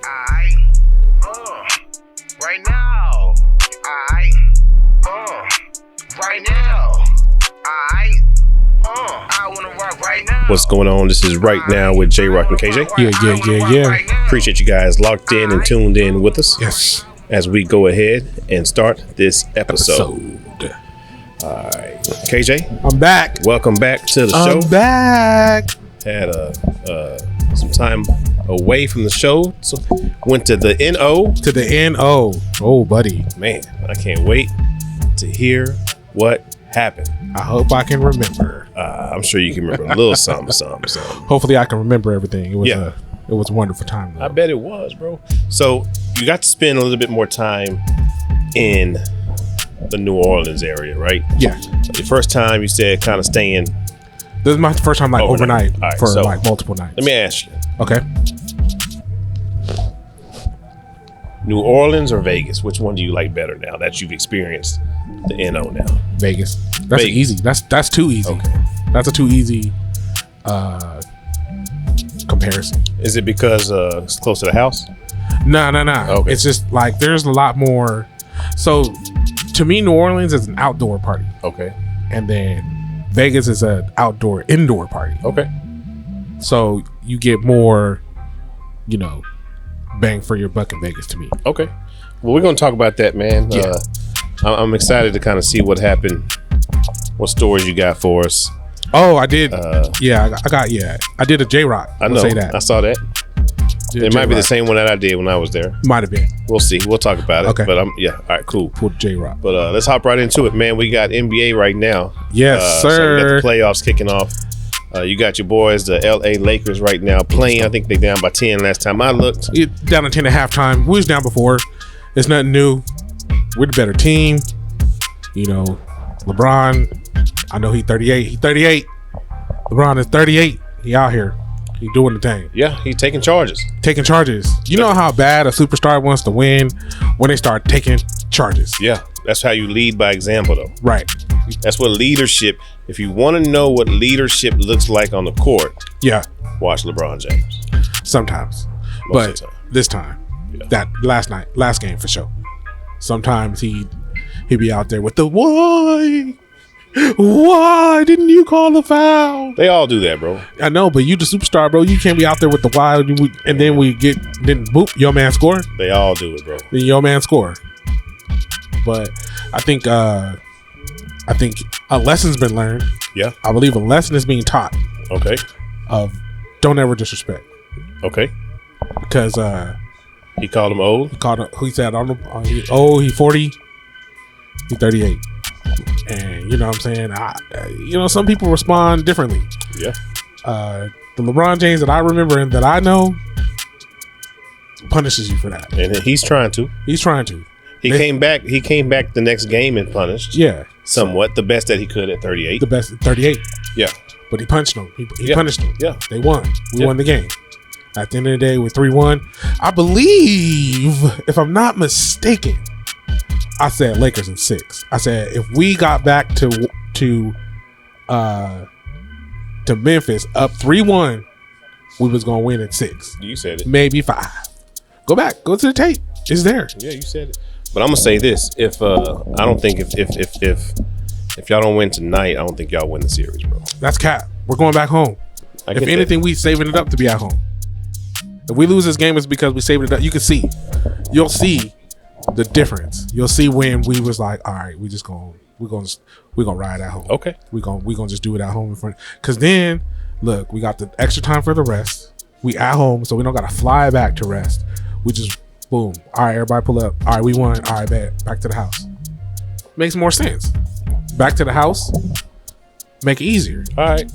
Right now. Right now. I wanna rock right now. What's going on? This is Right Now with Jroc and KJ. Yeah. Appreciate you guys locked in and tuned in with us. Yes. As we go ahead and start this episode. All right, KJ, I'm back. welcome back to the show. I'm back. Had some time away from the show, so went to the NO. To the NO. Oh, buddy. Man, I can't wait to hear what happened. I hope I can remember. I'm sure you can remember a little something. Hopefully I can remember everything. It was Yeah. it was a wonderful time, though. I bet it was, bro. So you got to spend a little bit more time in the New Orleans area, right? Yeah. So the first time you said kind of staying. This is my first time overnight All right, for so multiple nights. Let me ask you, Okay. New Orleans or Vegas? Which one do you like better now that you've experienced the NO now? Vegas. That's Vegas. easy. That's too easy. Okay. That's a too easy comparison. Is it because it's close to the house? No. Okay. It's just like there's a lot more. So to me, New Orleans is an outdoor party, Okay. and then Vegas is an indoor party. Okay. So you get more, bang for your buck in Vegas to me. Okay. Well, we're going to talk about that, man. Yeah. I'm excited to kind of see what happened. What stories you got for us? Oh, I did. I did a Jroc. I know. Say that. I saw that. It might be the same one that I did when I was there. Might have been. We'll see. We'll talk about it. Okay. But all right, cool. Pulled Jroc. But let's hop right into it, man. We got NBA right now. Yes, So we sir. got the playoffs kicking off. You got your boys, the LA Lakers, right now playing. I think they down by 10 last time I looked. Down to 10 at halftime. We was down before. It's nothing new. We're the better team. LeBron, I know he's 38. He's 38. LeBron is 38. He out here. He doing the thing. Yeah, he's taking charges. Taking charges. You know how bad a superstar wants to win when they start taking charges. Yeah, that's how you lead by example, though. Right. That's what leadership, if you want to know what leadership looks like on the court, Yeah. watch LeBron James. Sometimes. Most But of the time. this time, Yeah. that last game for sure. Sometimes he'd be out there with the why didn't you call the foul? They all do that, bro. I know, but you the superstar, bro. You can't be out there with the why, and then boop, your man score. They all do it, bro. Then your man score. But I think a lesson's been learned. Yeah. I believe a lesson is being taught Okay. of don't ever disrespect, Okay. because He called him old. he said he's 40, he's 38. And you know what I'm saying? Some people respond differently. Yeah. The LeBron James that I remember and that I know punishes you for that. And he's trying to. He's trying to. He came back the next game and punished. Yeah. Somewhat. The best that he could at 38. The best at 38. Yeah. But he punched them. He Yeah. punished them. Yeah. They won. We Yeah. won the game. At the end of the day, we're 3-1. I believe, if I'm not mistaken, I said Lakers in 6. I said if we got back to Memphis up 3-1, we was gonna win at 6. You said it. Maybe 5. Go to the tape. It's there. Yeah, you said it. But I'm gonna say this: if I don't think if y'all don't win tonight, I don't think y'all win the series, bro. That's cap. We're going back home. I If get anything, we saving it up to be at home. If we lose this game, it's because we saved it up. You can see. You'll see the difference. You'll see when we was like, all right, we're gonna ride at home. Okay. We're gonna just do it at home in front. Cause then look, we got the extra time for the rest. We at home, so we don't gotta fly back to rest. We just boom. All right, everybody pull up. All right, we won. All right, bet. Back to the house. Makes more sense. Back to the house. Make it easier. All right.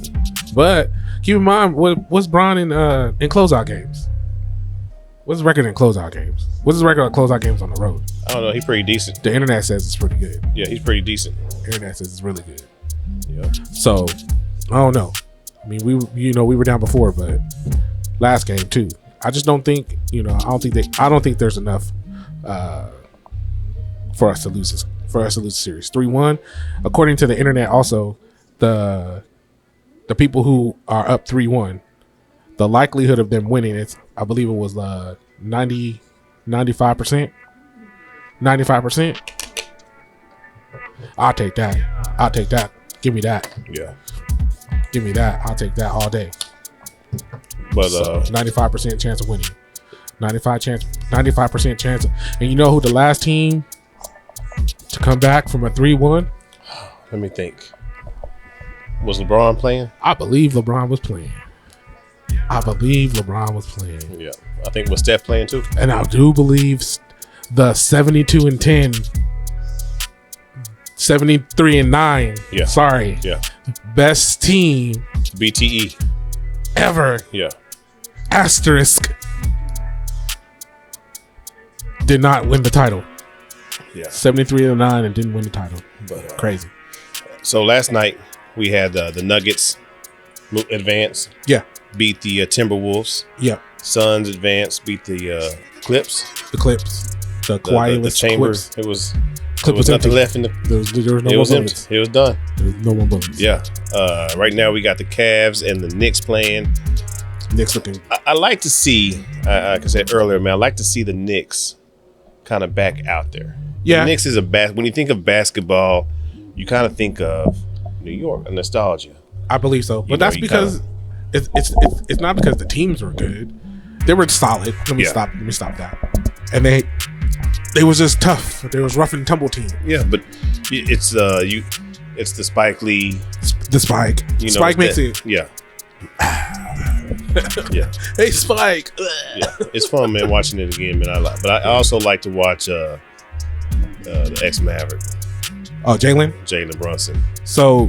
But keep in mind, what's Bron in closeout games? What's his record in closeout games? What's his record in closeout games on the road? I don't know. He's pretty decent. The internet says it's pretty good. Yeah, he's pretty decent. The internet says it's really good. Yeah. So I don't know. I mean, we were down before, but last game too. I just don't think I don't think there's enough for us to lose this. For us to lose the series 3-1, according to the internet, also the people who are up 3-1, the likelihood of them winning, I believe it was 90, 95%. 95%. I'll take that. Give me that. Yeah. Give me that. I'll take that all day. But 95% chance of winning. 95% chance. And you know who the last team to come back from a 3-1? let me think. Was LeBron playing? I believe LeBron was playing. Yeah. I think was Steph playing too? And I do believe the 72-10, 73-9. Yeah. Sorry. Yeah. Best team BTE. ever. Yeah. Asterisk. Did not win the title. Yeah. 73-9 and didn't win the title. But Crazy. So last night we had the Nuggets advance. Yeah. Beat the Timberwolves. Yeah. Suns advance. Beat the Clips. The Clips. The The quietest Chambers. Clips. It was. Clip There was was nothing empty. left in the. There was no It more was bullets. empty. It was done. There was no more bullets. Yeah. Right now we got the Cavs and the Knicks playing. Knicks looking. I like to see, like I said earlier, man, I like to see the Knicks kind of back out there. Yeah. The Knicks is when you think of basketball, you kind of think of New York, a nostalgia. I believe so, but know, that's you because it's not because the teams were good. They were solid. Let me Yeah. stop that. And they was just tough. They was rough and tumble team. Yeah, but it's the Spike Lee. The Spike. You know, Spike makes it. Yeah. Yeah. Hey, Spike. Yeah. It's fun, man, watching it again, man. But I also like to watch the ex-Maverick, Oh, Jalen. Jalen Brunson. So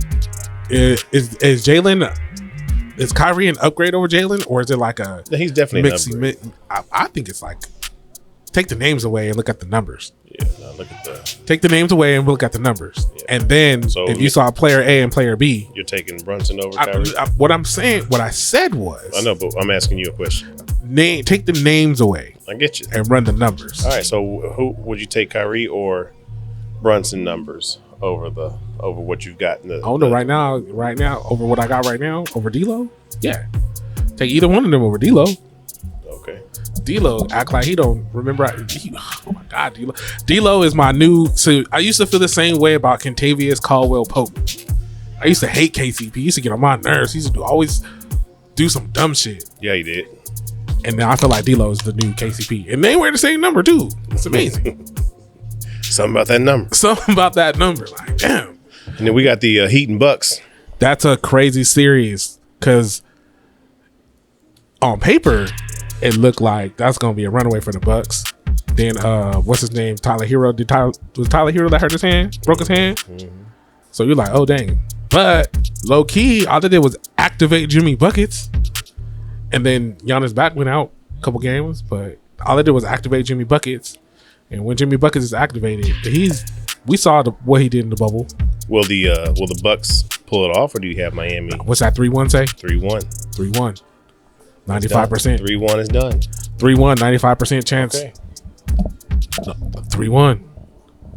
is Jalen? Is Kyrie an upgrade over Jalen, or is it like a He's definitely an mix? upgrade. I think it's like take the names away and look at the numbers. Yeah, now look at that. Take the names away and look at the numbers. Yeah. And then So if you saw player A and player B, You're taking Brunson over Kyrie? what I said was, I know, but I'm asking you a question. take the names away I get you. and run the numbers. All right, so who would you take, Kyrie or Brunson numbers over what you've got in the? I don't know right now over what I got right now over D'Lo. Yeah, take either one of them over D'Lo. Okay. D'Lo act like he don't remember. Oh my God, D'Lo. D'Lo is my new. So I used to feel the same way about Kentavious Caldwell-Pope. I used to hate KCP. He used to get on my nerves. He used to always do some dumb shit. Yeah, he did. And now I feel like D'Lo is the new KCP, and they wear the same number too. It's amazing. Something about that number. Something about that number, like damn. And then we got the Heat and Bucks. That's a crazy series because on paper it looked like that's gonna be a runaway for the Bucks. Then what's his name? Tyler Hero. Was Tyler Hero that hurt his hand? Broke his hand? Mm-hmm. So you're like, oh dang. But low key, all they did was activate Jimmy Buckets. And then Giannis back went out a couple games, but all they did was activate Jimmy Buckets. And when Jimmy Buckets is activated, we saw what he did in the bubble. Will the Bucks pull it off, or do you have Miami? What's that 3-1 say? 3-1. 3-1. 95%. 3-1 is done. 3-1, 95% chance. Okay. 3-1.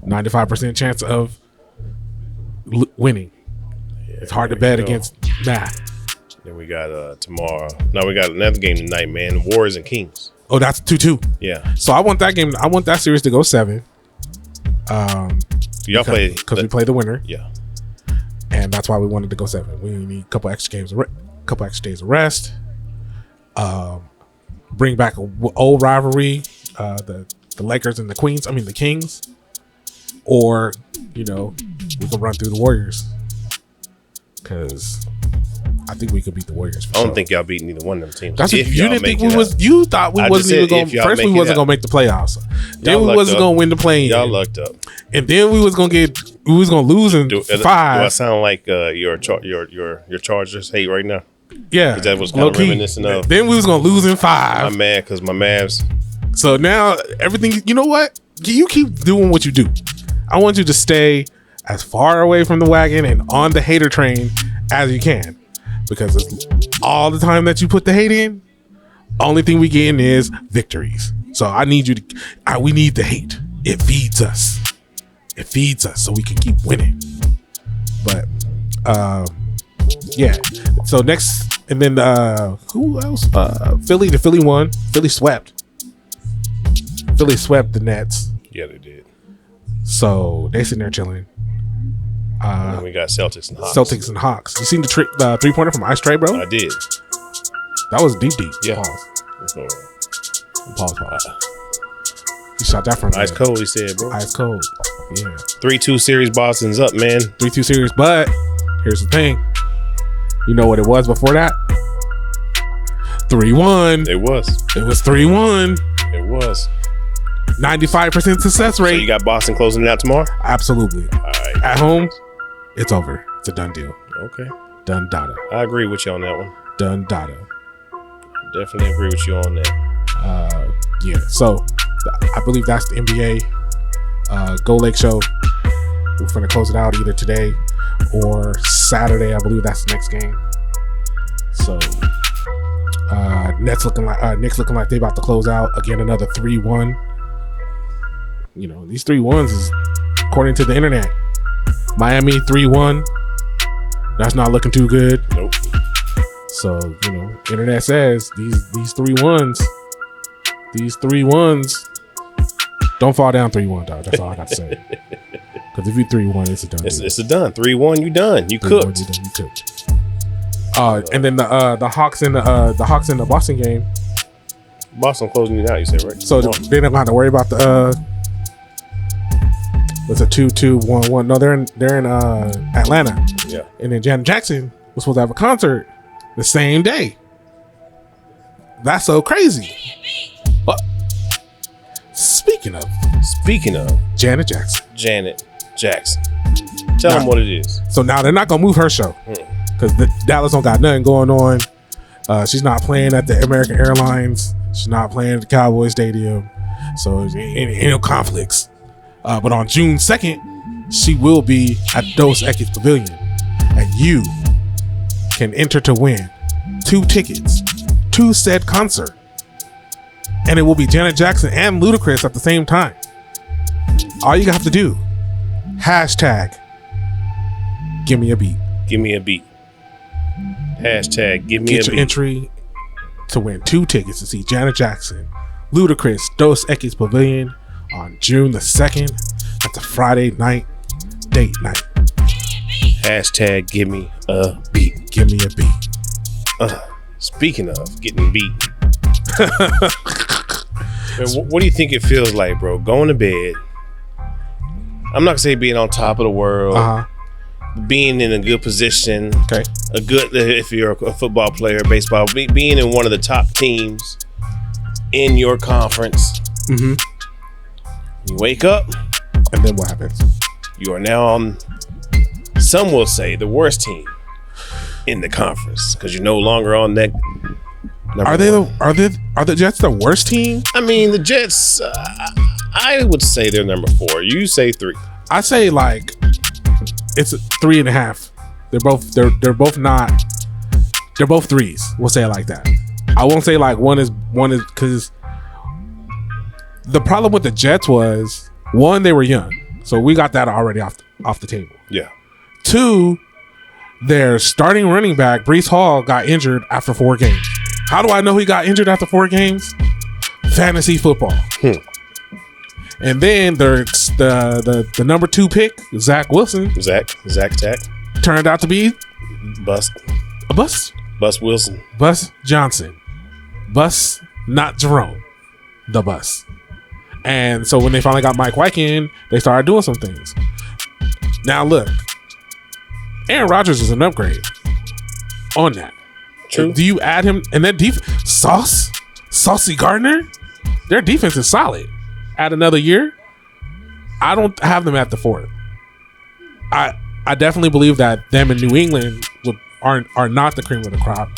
95% chance of winning. Yeah, It's hard to there bet you go. against that. Then we got tomorrow. No, we got another game tonight, man. Warriors and Kings. Oh, that's 2-2. Yeah. So I want that game. I want that series to go 7. Y'all play because we play the winner, Yeah. and that's why we wanted to go 7. We need a couple extra games, couple extra days of rest. Bring back an old rivalry, the Lakers and the Queens. I mean the Kings, or we can run through the Warriors because I think we could beat the Warriors. I don't think y'all beat neither one of them teams. That's what If you y'all didn't think make we it was. out. You thought we I wasn't just even said going. if y'all First, we make it wasn't out. going to make the playoffs. Then Y'all we lucked wasn't up. going to win the play-in. Y'all lucked up. And then we was going to lose in Do I 5. sound like your Chargers hate right now? Yeah, That was kind of low-key. reminiscent of. Then we was going to lose in I'm 5. mad because my Mavs. So now everything. You know what? You keep doing what you do. I want you to stay as far away from the wagon and on the hater train as you can, because it's all the time that you put the hate in, only thing we getting is victories. So I need you to. We need the hate. It feeds us. It feeds us so we can keep winning. But yeah. So next, and then who else? Philly. The Philly won. Philly swept. Philly swept the Nets, Yeah, they did. so they sitting there chilling. And we got Celtics and Hawks. Celtics and Hawks. You seen the 3-pointer from Ice Tray, bro? I did. That was deep. Yeah. Pause. He shot that from Ice cold, he said, bro. Ice cold. Yeah. 3-2 series. Boston's up, man. 3-2 series. But here's the thing. You know what it was before that? 3-1. It was. It was 3-1. It was. 95% success So rate. you got Boston closing it out tomorrow? Absolutely. All right. At home, it's over. It's a done deal. Okay. Done data. I agree with you on that one. Done data. Definitely agree with you on that. Yeah. So I believe that's the NBA Go Lake show. We're going to close it out either today or Saturday. I believe that's the next game. So Knicks looking like they about to close out again. Another 3-1. You know, these 3-1s is according to the internet. Miami 3-1. That's not looking too good. Nope. So, you know, internet says these 3-1s, don't fall down 3-1, dog. That's all I got to say. Because if you 3-1, it's a done. It's a done. 3-1, you done. You cooked. You cooked. And then the Hawks in the Boston game. Boston closing it out, you said, right? So they're not gonna have to worry about the what's a 2-2-1-1. No, they're in Atlanta. Yeah. And then Janet Jackson was supposed to have a concert the same day. That's so crazy. But speaking of Janet Jackson. Tell them what it is. So now they're not gonna move her show because Dallas don't got nothing going on. She's not playing at the American Airlines. She's not playing at the Cowboys Stadium. So ain't no conflicts. But on June 2nd, she will be at Dos Equis Pavilion, and you can enter to win 2 tickets to said concert, and it will be Janet Jackson and Ludacris at the same time. All you have to do, hashtag give me a beat. Give me a beat. Hashtag give me Get a your beat. entry to win 2 tickets to see Janet Jackson, Ludacris, Dos Equis Pavilion on June the 2nd. That's a Friday night, date night. Hashtag give me a beat. Give me a beat. Speaking of getting beat, man, what do you think it feels like, bro? Going to bed. I'm not gonna say being on top of the world, being in a good position. Okay. A good, if you're a football player, baseball, being in one of the top teams in your conference. Mm-hmm. You wake up, and then what happens? You are now on, some will say, the worst team in the conference because you're no longer on that. Are the Jets the worst team? I mean, the Jets. I would say they're number 4. You say 3. I say like it's 3.5. They're both not. They're both 3s. We'll say it like that. I won't say like one is because the problem with the Jets was 1, they were young, so we got that already off the table. Yeah. 2, their starting running back Breece Hall got injured after 4 games. How do I know he got injured after 4 games? Fantasy football. And then there's the number 2 pick, Zach Wilson. Zach Tack. Turned out to be Bust. a bust. Bust Wilson. Bus Johnson. Bus, not Jerome. The bus. And so when they finally got Mike White in, they started doing some things. Now look, Aaron Rodgers is an upgrade on that. True. Do you add him and that Saucy Gardner? Their defense is solid. Add another year. I don't have them at the 4th. I definitely believe that them in New England are not the cream of the crop.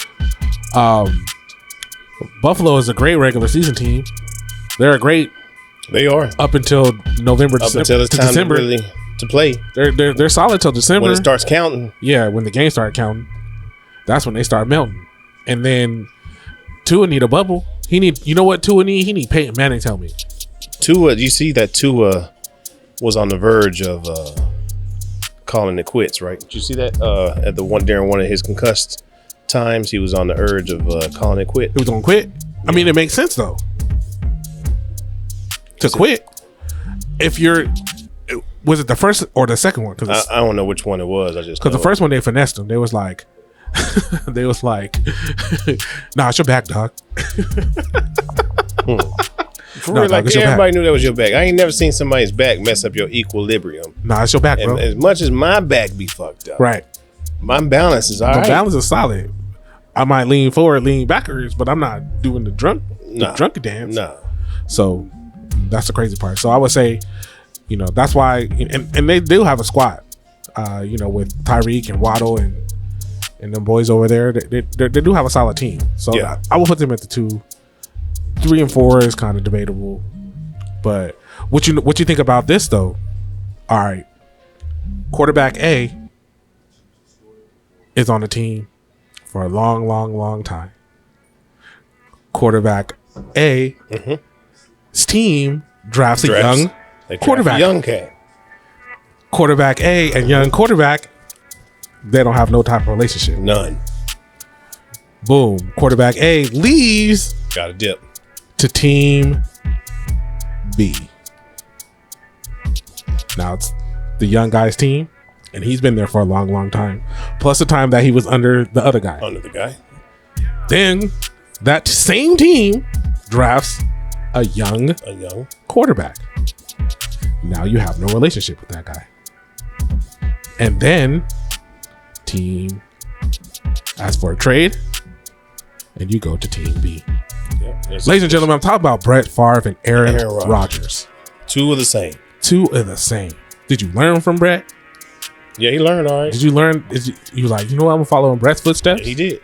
Buffalo is a great regular season team. They're a great. They are up until November. Up until it's time December. To really to play. They're solid till December. When it starts counting. Yeah, when the game started counting, that's when they start melting. And then Tua need a bubble. You know what Tua need? He need Peyton Manning's helmet. Tua, you see that Tua was on the verge of calling it quits, right? Did you see that at during one of his concussed times? He was on the urge of calling it quit. He was gonna quit. I mean, it makes sense though. to quit. If you're, was it the first or the second one? Because I don't know which one it was. I just because the first one they finessed him. They was like, nah, it's your back, dog. For real, like everybody knew that was your back. I ain't never seen somebody's back mess up your equilibrium. Nah, it's your back, bro. And as much as my back be fucked up, Right. my balance is all My right. balance is solid. I might lean forward, lean backwards, but I'm not doing the drunk dance. Nah. So that's the crazy part. So I would say, you know, that's why, and they do have a squad, you know, with Tyreek and Waddle and them boys over there. They do have a solid team. So Yeah. I will put them at the 2. 3 and 4 is kind of debatable. But what you think about this though? All right, quarterback A is on the team for a long time. Quarterback A, his team drafts a young quarterback. Young cat. Quarterback A and young quarterback, they don't have no type of relationship. None. Boom. Quarterback A leaves Got a dip. to team B. Now it's the young guy's team, and he's been there for a long time. Plus the time that he was under the other guy. Under the guy. Then that same team drafts a young quarterback. Now you have no relationship with that guy. And then team asks for a trade, and you go to team B. Yep. Ladies and gentlemen, I'm talking about Brett Favre and Aaron Rodgers. 2 of the same. 2 of the same. Did you learn from Brett? Yeah, he learned all right. Did you learn? You like, you know what? I'm following Brett's footsteps. Yeah, he did.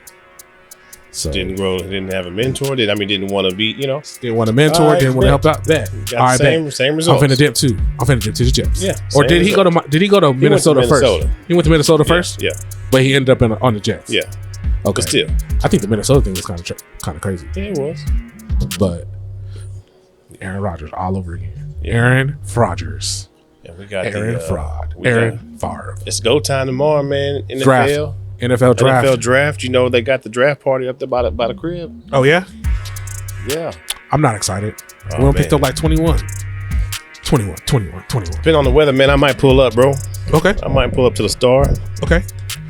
So Didn't grow. Didn't have a mentor. Didn't want to be. You know. didn't want a mentor. All right, didn't want to help out. Bet. Got the same results. I'm finna dip too. I'm finna dip to the Jets. Yeah. Or did he go to? Did he go to Minnesota first? Minnesota. He went to Minnesota first. Yeah. But he ended up on the Jets. Yeah. Okay. But still, I think the Minnesota thing was kind of crazy. yeah, it was. But Aaron Rodgers all over again. Aaron Rodgers. Yeah, we got Aaron Favre. It's go time tomorrow, man. NFL Draft. NFL draft. NFL draft. You know they got the draft party up there by the crib. Oh yeah. Yeah. I'm not excited. Oh, We don't man. picked up like 21. Depending on the weather, man, I might pull up, bro. Okay. I might pull up to the Star. Okay.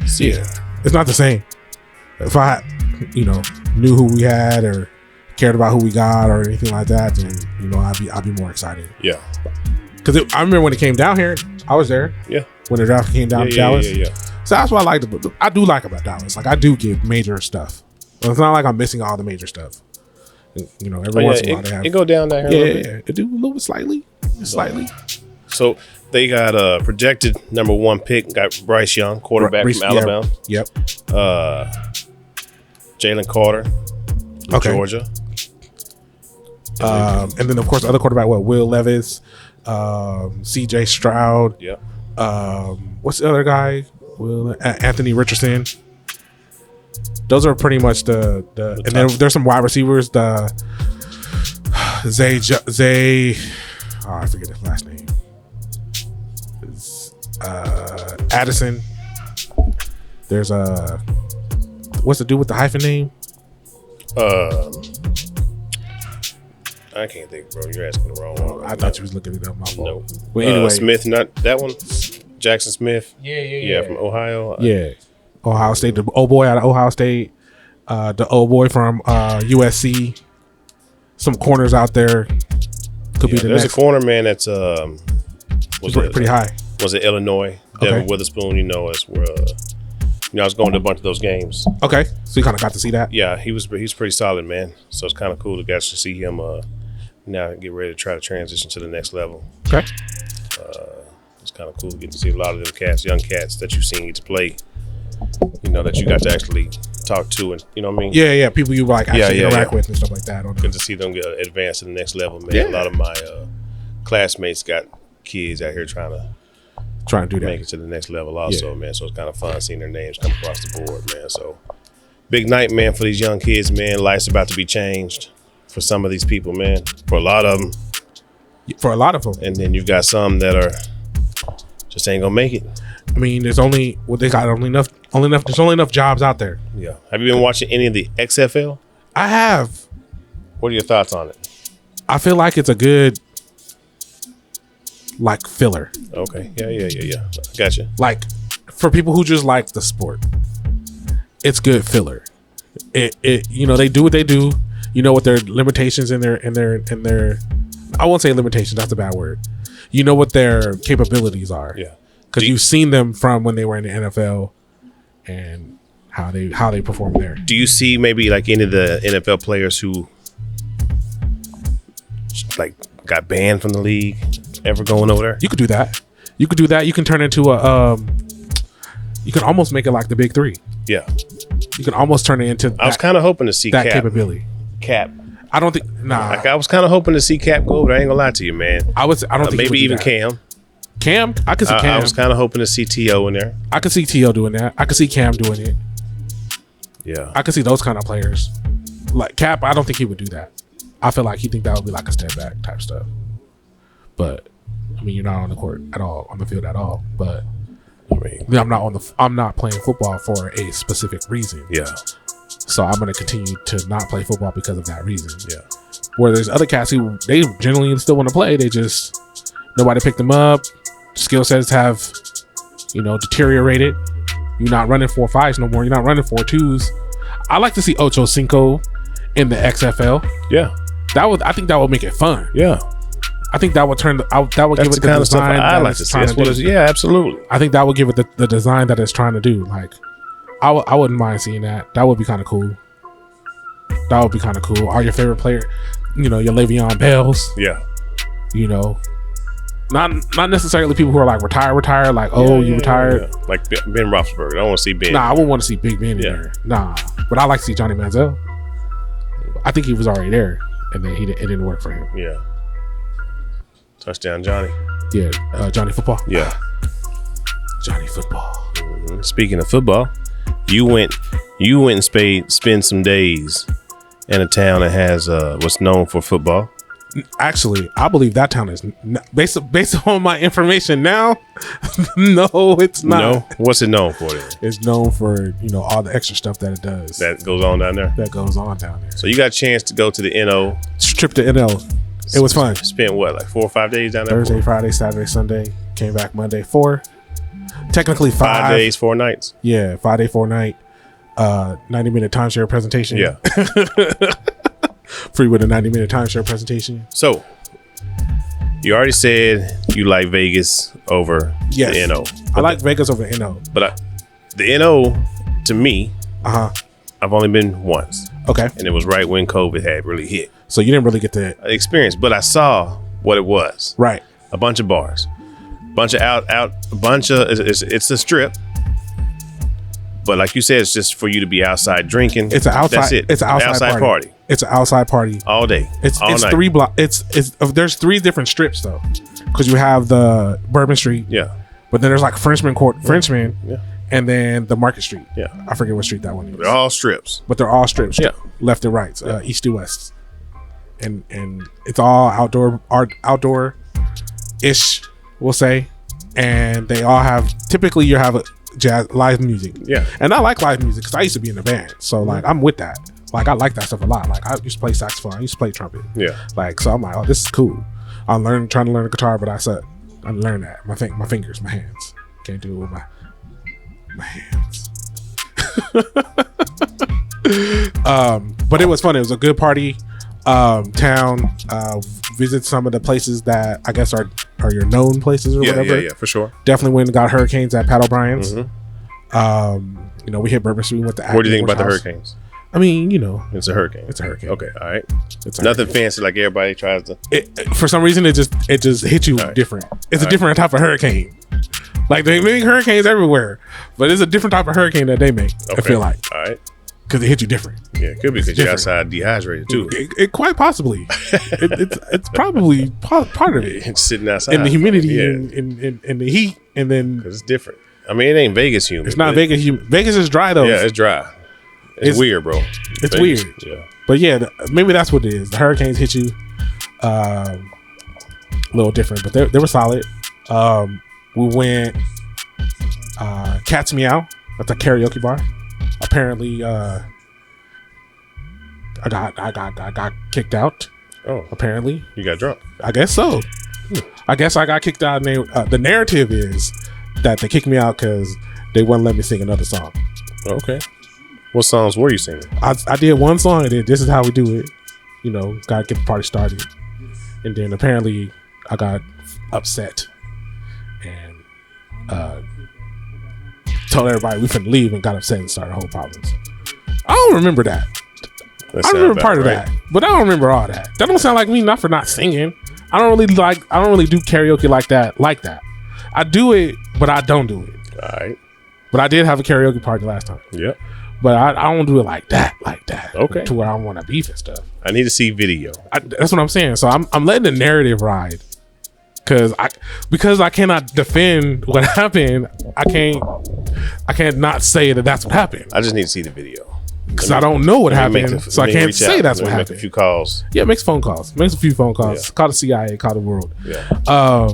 See it. It's not the same. If I, you know, knew who we had or cared about who we got or anything like that, then, you know, I'd be more excited. Yeah. Because I remember when it came down here, I was there. Yeah. When the draft came down to Dallas. Yeah. So that's what I do like about Dallas. Like I do get major stuff. But it's not like I'm missing all the major stuff. You know, every once in a while they have. It go down here. Yeah, a little bit. it do a little bit slightly. So they got a projected number 1 pick. Got Bryce Young, quarterback from Alabama. Yep. Jalen Carter, from Georgia. And then of course other quarterback, Will Levis, C.J. Stroud. Yep. What's the other guy? Anthony Richardson. Those are pretty much the and then there's some wide receivers. The Zay. Oh, I forget his last name. Addison. There's what's the dude with the hyphen name? I can't think, bro. You're asking the wrong one. I thought you was looking it up. My fault. No. But anyway, Smith, not that one. Jackson Smith. Yeah, from Ohio. Yeah. Ohio State, the old boy out of Ohio State, the old boy from USC. Some corners out there could be the there's next. a corner, man, that's pretty high. Was it Illinois? Devin Witherspoon, you know, is where I was going to a bunch of those games. Okay, so you kind of got to see that. Yeah, he's pretty solid, man. So it's kind of cool to actually see him now get ready to try to transition to the next level. Okay. It's kind of cool to get to see a lot of them cats, young cats that you've seen get to play. You know, that you got to actually talk to, and you know what I mean. Yeah, people you like actually interact with and stuff like that. Good to see them get advanced to the next level, man. Yeah. A lot of my classmates got kids out here trying to do that, make it to the next level also, man. So it's kind of fun seeing their names come across the board, man. So big night, man, for these young kids, man. Life's about to be changed for some of these people, man. For a lot of them. And then you've got some that are just ain't gonna make it. I mean, there's only enough jobs out there. Yeah. Have you been watching any of the XFL? I have. What are your thoughts on it? I feel like it's a good like filler. Okay. Yeah. Gotcha. Like for people who just like the sport, it's good filler. It they do what they do. You know what their limitations and their I won't say limitations, that's a bad word. You know what their capabilities are. Yeah. Because you've seen them from when they were in the NFL and how they perform there. Do you see maybe like any of the NFL players who like got banned from the league ever going over there? You could do that. You can turn into you can almost make it like the big three. Yeah. You can almost turn it into I was kind of hoping to see that Cap. capability. Cap. I don't think Like I was kind of hoping to see Cap go over there. I ain't gonna lie to you, man. I don't think maybe even that. Cam. I could see Cam. I was kind of hoping to see T.O. in there. I could see T.O. doing that. I could see Cam doing it. Yeah. I could see those kind of players. Like Cap, I don't think he would do that. I feel like he think that would be like a step back type stuff. But I mean, you're not on the court at all, on the field at all. But I mean, I'm not playing football for a specific reason. Yeah. So I'm gonna continue to not play football because of that reason. Yeah. Where there's other cats who they generally still want to play, they just nobody picked them up. Skill sets have, deteriorated. You're not running 4.5s no more. You're not running 4.2s. I like to see Ocho Cinco in the XFL. Yeah. I think that would make it fun. Yeah. I think that would give it the kind of stuff design I like to see. Yeah, absolutely. I think that would give it the design that it's trying to do. Like, I wouldn't mind seeing that. That would be kind of cool. Are your favorite player, your Le'Veon Bells? Yeah. Not necessarily people who are like retired. Like, you retired. Yeah. Like Ben Roethlisberger. I don't want to see Ben. Nah, I wouldn't want to see Big Ben in there. Nah, but I like to see Johnny Manziel. I think he was already there, and then it didn't work for him. Yeah. Touchdown, Johnny. Yeah, Johnny Football. Yeah. Johnny Football. Mm-hmm. Speaking of football, you went and spent some days in a town that has what's known for football. Actually, I believe that town is based on my information now. No, it's not. No, what's it known for then? It's known for all the extra stuff that it does. That goes on down there. So you got a chance to go to the NO. Trip to NO. It was fun. Spent what, like 4 or 5 days down there? Thursday, Friday, Saturday, Sunday. Came back Monday. 4. Technically 5 days, 4 nights. Yeah, 5 day, 4 night. 90-minute timeshare presentation. Yeah. Free with a 90-minute timeshare presentation. So, you already said you like Vegas over the NO. I like Vegas over the NO. But the NO, to me, I've only been once. Okay. And it was right when COVID had really hit. So you didn't really get the experience, but I saw what it was. Right. A bunch of bars. It's a strip. But like you said, it's just for you to be outside drinking. It's an outside. That's it. It's an outside party. It's an outside party all day. It's night. 3 blocks. It's there's 3 different strips though, because you have the Bourbon Street. Yeah. But then there's like Frenchman Court, Frenchman. Yeah. And then the Market Street. Yeah. I forget what street that one is. They're all strips. But they're all strips. Yeah. Left and right, east to west. And it's all outdoor ish, we'll say. And they all have typically you have a jazz live music. Yeah. And I like live music because I used to be in a band. So like I'm with that. Like I like that stuff a lot. Like I used to play saxophone. I used to play trumpet. Yeah. Like so I'm like, oh, this is cool. I'm trying to learn the guitar, but I suck. I learned that. My fingers, my hands. Can't do it with my hands. But it was fun. It was a good party. Town. Visit some of the places that I guess are your known places or whatever. Yeah, for sure. Definitely went and got Hurricanes at Pat O'Brien's. Mm-hmm. We hit Bourbon Street. We went to. What do you think about the Hurricanes? I mean, it's a hurricane. It's a hurricane. Okay, all right. It's nothing fancy like everybody tries to. For some reason, it just hit you different. It's a different type of hurricane. Like they make hurricanes everywhere, but it's a different type of hurricane that they make. Okay. I feel like. All right. Because it hit you different. Yeah, it could be because you're outside dehydrated too. It quite possibly. it's probably part of it. It's sitting outside and the humidity and the heat, and then because it's different. I mean, it ain't Vegas humid. It's not Vegas humid. Vegas is dry though. Yeah, it's dry. It's weird, bro. It's Vegas, weird. Yeah. But yeah, maybe that's what it is. The hurricanes hit you a little different, but they were solid. We went Cat's Meow. That's a karaoke bar. Apparently, I got kicked out. Oh, apparently you got drunk. I guess so. I guess I got kicked out. And the narrative is that they kicked me out because they wouldn't let me sing another song. Okay. What songs were you singing? I did one song and then This Is How We Do It. You know, gotta get the party started. And then apparently I got upset and told everybody we finna leave and got upset and started whole problems. I don't remember that. I remember part of that, but I don't remember all that. That don't sound like me, not for not singing. I don't really do karaoke like that. I do it, but I don't do it. All right. But I did have a karaoke party last time. Yep. But I don't do it like that. Okay. To where I want to beef and stuff. I need to see video. That's what I'm saying. So I'm letting the narrative ride. Because I cannot defend what happened. I can't not say that that's what happened. I just need to see the video. Because I don't know what happened. So I can't say that's what happened. Make a few calls. Yeah, makes phone calls. Makes a few phone calls. Yeah. Call the CIA, call the world. Yeah.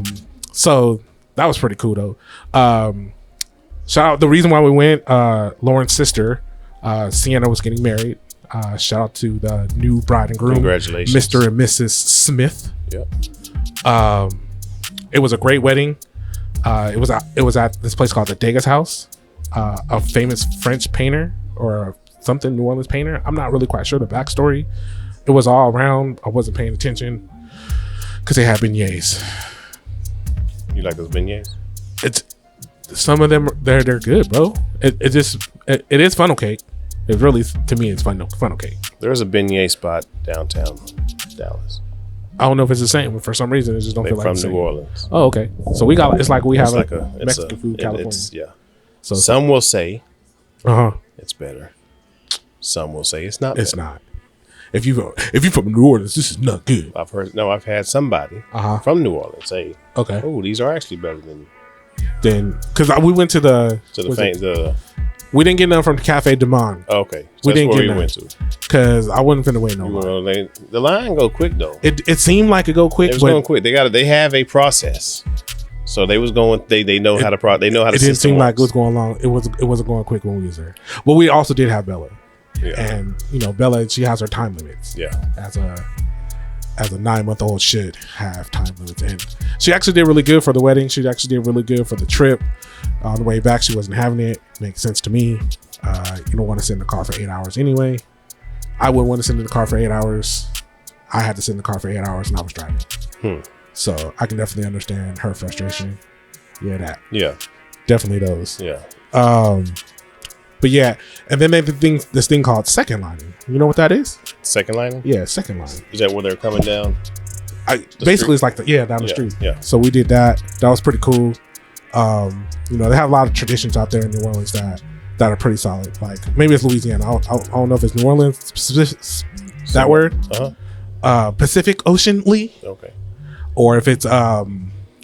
So that was pretty cool though. Shout out the reason why we went, Lauren's sister, Sienna, was getting married. Shout out to the new bride and groom. Congratulations. Mr. and Mrs. Smith. Yep. It was a great wedding. It was at this place called the Degas House, a famous French painter or something, New Orleans painter. I'm not really quite sure the backstory. It was all around. I wasn't paying attention because they had beignets. You like those beignets? It's some of them. They're good, bro. It is funnel cake. It really, to me, it's funnel cake. There's a beignet spot downtown Dallas. I don't know if it's the same, but for some reason, it just don't feel like from the same. New Orleans. Oh, okay. So we got. It's like we have It's like Mexican food, California. Yeah. So Some will say uh-huh. it's better. Some will say it's not. It's better. not. If you from New Orleans, this is not good. I've had somebody from New Orleans say, Okay. "Oh, these are actually better than." Then, because we went to the we didn't get none from the Cafe Du Monde. Okay, we didn't where get none went to because I wasn't finna wait no more. The line go quick though. It seemed like it go quick. It was going quick. They have a process. So they was going. They know how to they know how to. It didn't seem like it was going long. It wasn't going quick when we was there. But we also did have Bella. Yeah. And Bella, she has her time limits. Yeah. As a 9-month-old should have time limits, and she actually did really good for the wedding. She actually did really good for the trip. On the way back, she wasn't having it. Makes sense to me. You don't want to sit in the car for 8 hours anyway. I wouldn't want to sit in the car for 8 hours. I had to sit in the car for 8 hours, and I was driving. So I can definitely understand her frustration. Yeah, definitely those. Yeah. But yeah, and then they have this thing called second lining. You know what that is? Second lining? Yeah, second lining. Is that where they're coming down? Basically, street? It's like down the street. Yeah. So we did that. That was pretty cool. They have a lot of traditions out there in New Orleans that are pretty solid. Like maybe it's Louisiana. I don't know if it's New Orleans. That word. Pacific Ocean Lee. Okay. Or if it's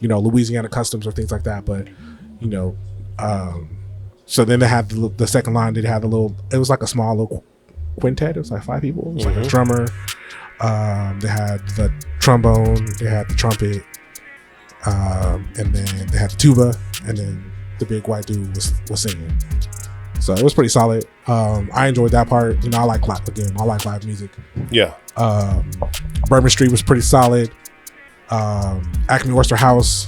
Louisiana customs or things like that. But so then they had the second line. They had it was like a small little quintet. It was like 5 people. It was like a drummer. They had the trombone. They had the trumpet. And then they had the tuba. And then the big white dude was singing. So it was pretty solid. I enjoyed that part. I like live music. Yeah. Bourbon Street was pretty solid. Acme Oyster House.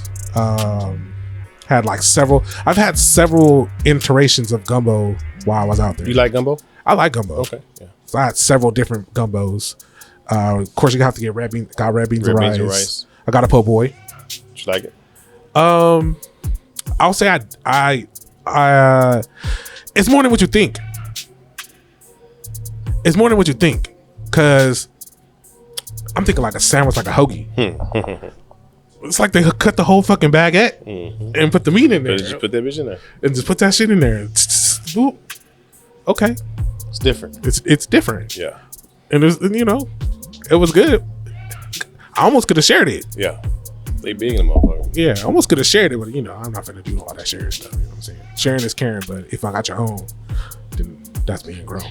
I've had several iterations of gumbo while I was out there. You like gumbo? I like gumbo. Okay. Yeah. So I had several different gumbos. Of course, you have to get red beans and rice. I got a po' boy. Did you like it? I'll say I it's more than what you think. It's more than what you think. Cause I'm thinking like a sandwich, like a hoagie. It's like they cut the whole fucking baguette and put the meat in there. Just put that bitch in there. And just put that shit in there. Okay. It's different. It's different. Yeah. And it was good. I almost could have shared it. Yeah. They big in the motherfucker. Yeah, I almost could have shared it, but I'm not gonna do all that sharing stuff. You know what I'm saying? Sharing is caring, but if I got your own, then that's being grown.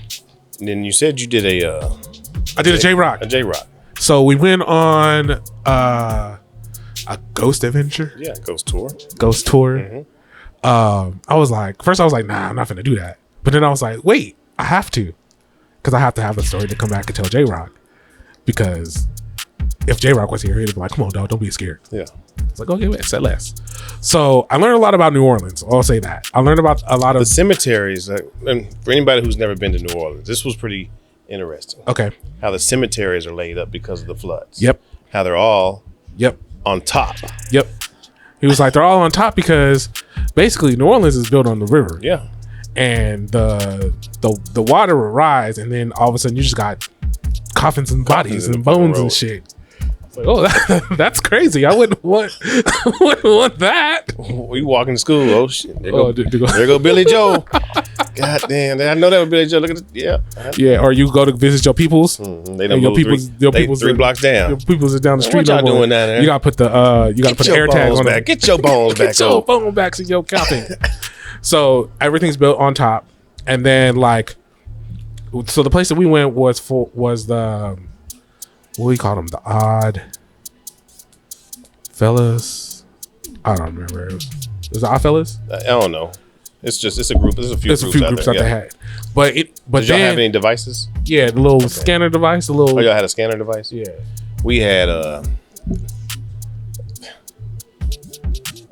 And then you said you did I did a Jroc. A Jroc. So we went on a ghost adventure. Yeah, ghost tour. Mm-hmm. I was like, nah, I'm not gonna do that. But then I was like, wait, I have to, because I have to have a story to come back and tell Jroc. Because if Jroc was here, he'd be like, come on, dog, don't be scared. Yeah. It's like, okay, wait, say less. So I learned a lot about New Orleans. I'll say that. I learned about a lot of the cemeteries. And for anybody who's never been to New Orleans, this was pretty interesting. Okay. How the cemeteries are laid up because of the floods. Yep. How they're all on top. Yep. He was like, they're all on top because basically New Orleans is built on the river. Yeah. And the water will rise, and then all of a sudden you just got coffins and bodies and bones and shit. Like, oh, that's crazy. I wouldn't want that. We walking to school. Oh shit! There There go Billy Joe. God damn! I know that was Billy Joe. Look at it. Yeah. Or you go to visit your peoples. They don't move your peoples 3 blocks down. Your peoples are down the street. What y'all doing down there? You gotta put the air tag on back. Get your bones back. Get your bones back in your coffin. So everything's built on top, and then so the place that we went was the. What do we call them? The Odd Fellas. I don't remember. It was the Odd Fellas. I don't know. It's a group. There's a few groups that they had. But did y'all have any devices? Yeah, the little scanner device. Oh, y'all had a scanner device? Yeah. We had I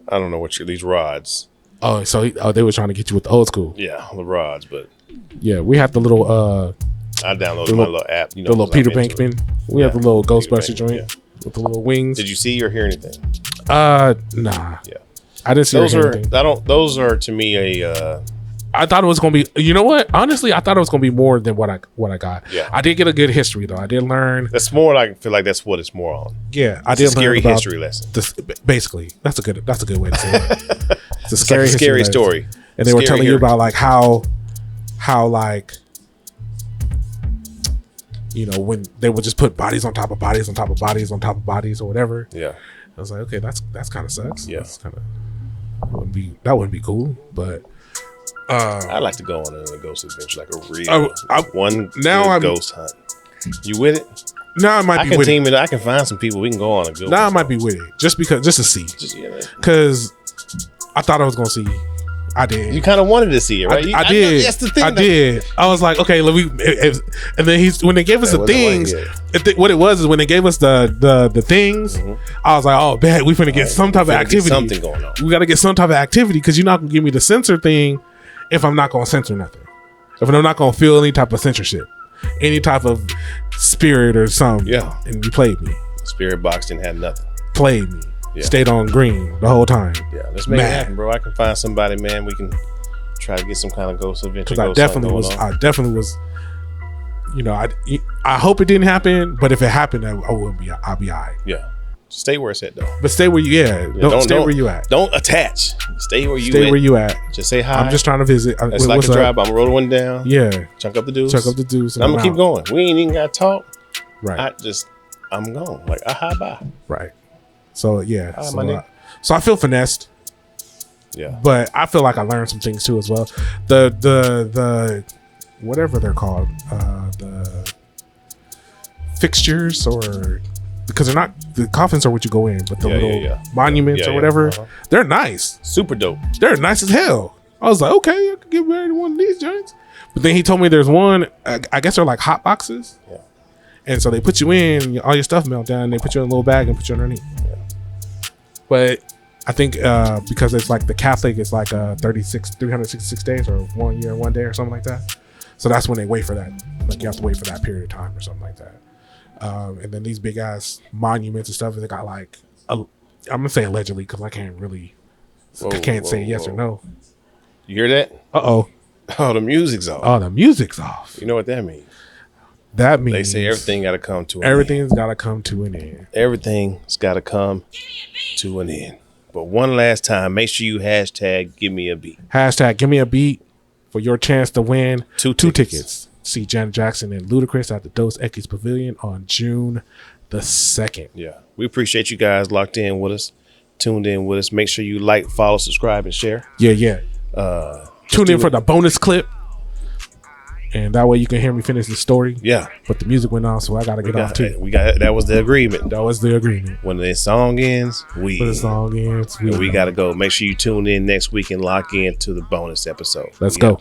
don't know these rods. Oh, so they were trying to get you with the old school. Yeah, the rods, but yeah, we had the little I downloaded my little app. You know, the little Peter Bankman. We had the little Ghostbuster joint with the little wings. Did you see or hear anything? Nah. Yeah. I didn't see anything. Those are to me I thought it was gonna be. You know what? Honestly, I thought it was gonna be more than what I got. Yeah. I did get a good history though. I did learn. That's more like I feel like that's what it's more on. Yeah, I did learn scary history lesson. Basically, that's a good way to say it. It's a scary story. And they were telling you about like how you know, when they would just put bodies on top of bodies on top of bodies on top of bodies or whatever. Yeah. I was like, okay, that's kind of sucks. Yeah. That's kind of that wouldn't be cool, but I'd like to go on a ghost adventure, like a real ghost hunt. You with it? Now I might be with it. I can find some people we can go on a ghost. Now I might be with it just to see. Because I thought I was gonna see. I did. You kind of wanted to see it, right? I did. That's the thing. I did. I was like, okay, let me. And then when they gave us the things, what it was is when they gave us the things, I was like, oh, bad. We finna get some type of activity. Something going on. We got to get some type of activity because you're not gonna give me the censor thing if I'm not gonna censor nothing. If I'm not gonna feel any type of censorship, any type of spirit or something. Yeah. And you played me. Spirit box didn't have nothing. Played me. Yeah. Stayed on green the whole time. Yeah, let's make it happen, bro. I can find somebody, man. We can try to get some kind of ghost adventure. Because I definitely was. You know, I hope it didn't happen, but if it happened, I'll be all right. Yeah, stay where it's at though. But stay where you. Don't stay where you at. Don't attach. Stay where you. Stay where you at. Just say hi. I'm just trying to visit. It's like a drive. I'm rolling one down. Yeah. Chunk up the dudes. And I'm gonna keep going. We ain't even gotta talk. Right. I'm gone. Like hi bye. Right. So yeah, so I feel finessed. Yeah, but I feel like I learned some things too as well. The whatever they're called, the fixtures or because they're not the coffins are what you go in, but the little monuments or whatever, they're nice, super dope. They're nice as hell. I was like, okay, I could get married to one of these joints. But then he told me there's one. I guess they're like hot boxes. Yeah. And so they put you in, all your stuff melt down. They put you in a little bag and put you underneath. Yeah. But I think because it's like the Catholic, it's like 366 days or 1 year, 1 day or something like that. So that's when they wait for that. Like you have to wait for that period of time or something like that. And then these big ass monuments and stuff, they got like, I'm gonna say allegedly because I can't really, can't say yes or no. You hear that? Oh, the music's off. Oh, the music's off. You know what that means? That means they say everything got to come to an everything's got to come to an end. Everything's got to come to an end. But one last time, make sure you hashtag give me a beat. Hashtag give me a beat for your chance to win two tickets. See Janet Jackson and Ludacris at the Dos Equis Pavilion on June the 2nd. Yeah. We appreciate you guys locked in with us, tuned in with us. Make sure you like, follow, subscribe, and share. Yeah. Tune in for the bonus clip. And that way you can hear me finish the story. Yeah. But the music went on, so I got to get off too. That was the agreement. That was the agreement. When the song ends, we got to go. Make sure you tune in next week and lock in to the bonus episode. Let's go.